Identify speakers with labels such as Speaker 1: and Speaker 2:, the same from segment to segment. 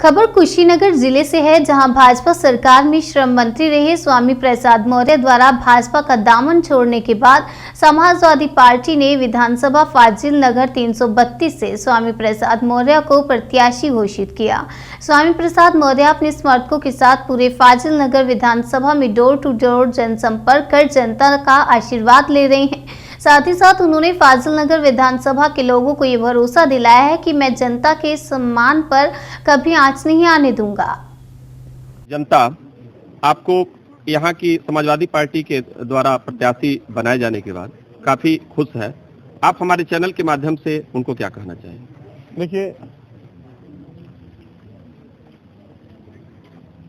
Speaker 1: खबर कुशीनगर जिले से है, जहां भाजपा सरकार में श्रम मंत्री रहे स्वामी प्रसाद मौर्य द्वारा भाजपा का दामन छोड़ने के बाद समाजवादी पार्टी ने विधानसभा फाजिल नगर 332 से स्वामी प्रसाद मौर्य को प्रत्याशी घोषित किया। स्वामी प्रसाद मौर्य अपने समर्थकों के साथ पूरे फाजिल नगर विधानसभा में डोर टू डोर जनसंपर्क कर जनता का आशीर्वाद ले रहे हैं। साथ ही साथ उन्होंने फाजिल नगर विधानसभा के लोगों को ये भरोसा दिलाया है कि मैं जनता के सम्मान पर कभी आंच नहीं आने दूंगा।
Speaker 2: जनता आपको यहाँ की समाजवादी पार्टी के द्वारा प्रत्याशी बनाए जाने के बाद काफी खुश है। आप हमारे चैनल के माध्यम से उनको क्या कहना चाहेंगे?
Speaker 3: देखिए,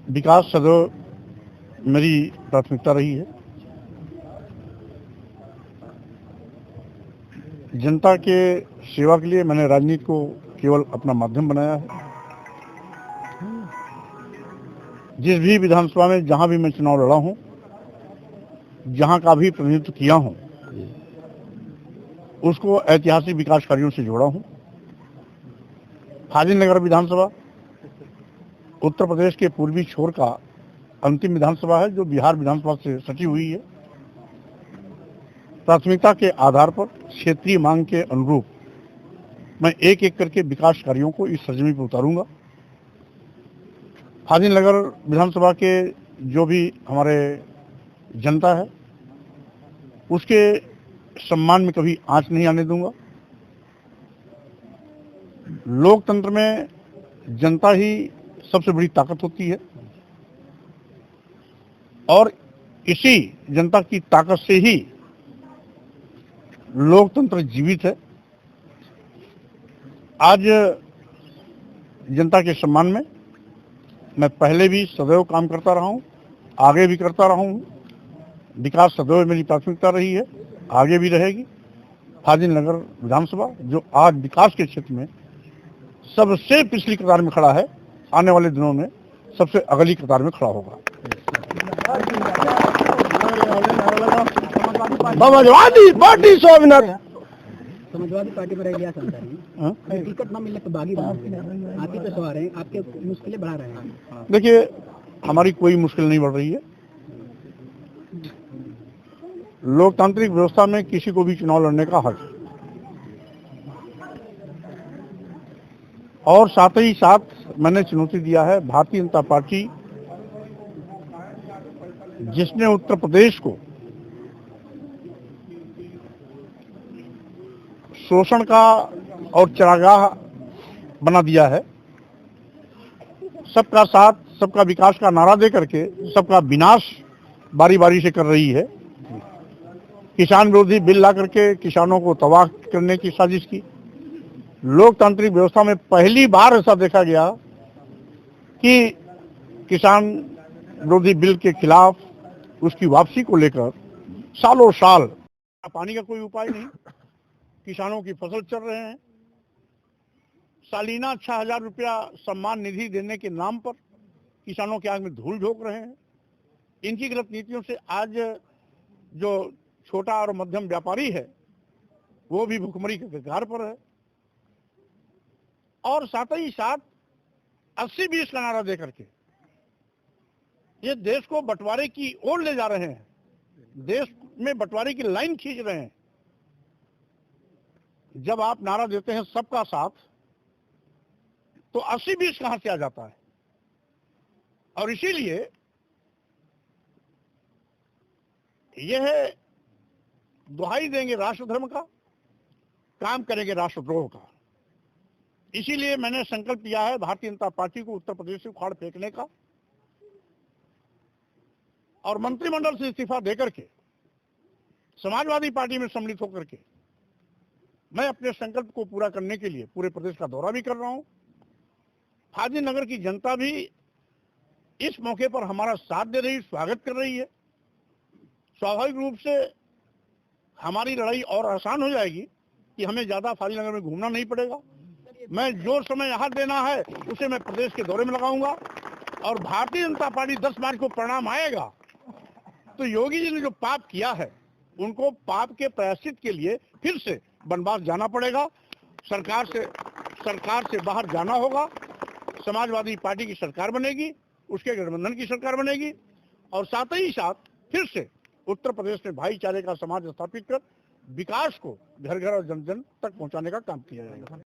Speaker 3: विकास सदैव मेरी प्राथमिकता रही है। जनता के सेवा के लिए मैंने राजनीति को केवल अपना माध्यम बनाया है। जिस भी विधानसभा में जहां भी मैं चुनाव लड़ा हूं, जहां का भी प्रतिनिधित्व किया हूं, उसको ऐतिहासिक विकास कार्यों से जोड़ा हूं। फाजिल नगर विधानसभा उत्तर प्रदेश के पूर्वी छोर का अंतिम विधानसभा है, जो बिहार विधानसभा से सटी हुई है। प्राथमिकता के आधार पर क्षेत्रीय मांग के अनुरूप मैं एक एक करके विकास कार्यों को इस सरजमी पर उतारूंगा। फाजिल नगर विधानसभा के जो भी हमारे जनता है, उसके सम्मान में कभी आंच नहीं आने दूंगा। लोकतंत्र में जनता ही सबसे बड़ी ताकत होती है और इसी जनता की ताकत से ही लोकतंत्र जीवित है। आज जनता के सम्मान में मैं पहले भी सदैव काम करता रहा हूं, आगे भी करता रहा हूं। विकास सदैव मेरी प्राथमिकता रही है, आगे भी रहेगी। फाजिल नगर विधानसभा जो आज विकास के क्षेत्र में सबसे पिछली कतार में खड़ा है, आने वाले दिनों में सबसे अगली कतार में खड़ा होगा। समाजवादी पार्टी स्वामीनाथ
Speaker 4: समाजवादी पार्टी पर गया टिकट न मिलने पर बागी आप ही पे सवार हैं, आपके मुश्किलें बढ़ा रहे हैं।
Speaker 3: देखिए, हमारी कोई मुश्किल नहीं बढ़ रही है। लोकतांत्रिक व्यवस्था में किसी को भी चुनाव लड़ने का हक है और साथ ही साथ मैंने चुनौती दिया है भारतीय जनता पार्टी, जिसने उत्तर प्रदेश को शोषण का और चरागाह बना दिया है। सबका साथ सबका विकास का नारा दे करके सबका विनाश बारी बारी से कर रही है। किसान विरोधी बिल ला करके किसानों को तबाह करने की साजिश की। लोकतांत्रिक व्यवस्था में पहली बार ऐसा देखा गया कि किसान विरोधी बिल के खिलाफ उसकी वापसी को लेकर सालों साल पानी का कोई उपाय नहीं। किसानों की फसल चल रहे हैं। सालीना 6000 रुपया सम्मान निधि देने के नाम पर किसानों के आग में धूल झोंक रहे हैं। इनकी गलत नीतियों से आज जो छोटा और मध्यम व्यापारी है वो भी भुखमरी के कगार पर है। और साथ ही साथ 80-20 का नारा दे करके ये देश को बंटवारे की ओर ले जा रहे हैं, देश में बंटवारे की लाइन खींच रहे हैं। जब आप नारा देते हैं सबका साथ, तो 80-20 कहां से आ जाता है? और इसीलिए यह दुहाई देंगे राष्ट्र धर्म का, काम करेंगे राष्ट्रद्रोह का। इसीलिए मैंने संकल्प लिया है भारतीय जनता पार्टी को उत्तर प्रदेश से उखाड़ फेंकने का और मंत्रिमंडल से इस्तीफा देकर के समाजवादी पार्टी में सम्मिलित होकर के मैं अपने संकल्प को पूरा करने के लिए पूरे प्रदेश का दौरा भी कर रहा हूं। फाजिल नगर की जनता भी इस मौके पर हमारा साथ दे रही, स्वागत कर रही है। स्वाभाविक रूप से हमारी लड़ाई और आसान हो जाएगी कि हमें ज्यादा फाजिल नगर में घूमना नहीं पड़ेगा। मैं जो समय यहाँ देना है उसे मैं प्रदेश के दौरे में लगाऊंगा और भारतीय जनता पार्टी 10 मार्च को परिणाम आएगा तो योगी जी ने जो पाप किया है उनको पाप के प्रायश्चित के लिए फिर से वनवास जाना पड़ेगा। सरकार से बाहर जाना होगा। समाजवादी पार्टी की सरकार बनेगी, उसके गठबंधन की सरकार बनेगी और साथ ही साथ फिर से उत्तर प्रदेश में भाईचारे का समाज स्थापित कर विकास को घर घर और जन जन तक पहुंचाने का काम किया जाएगा।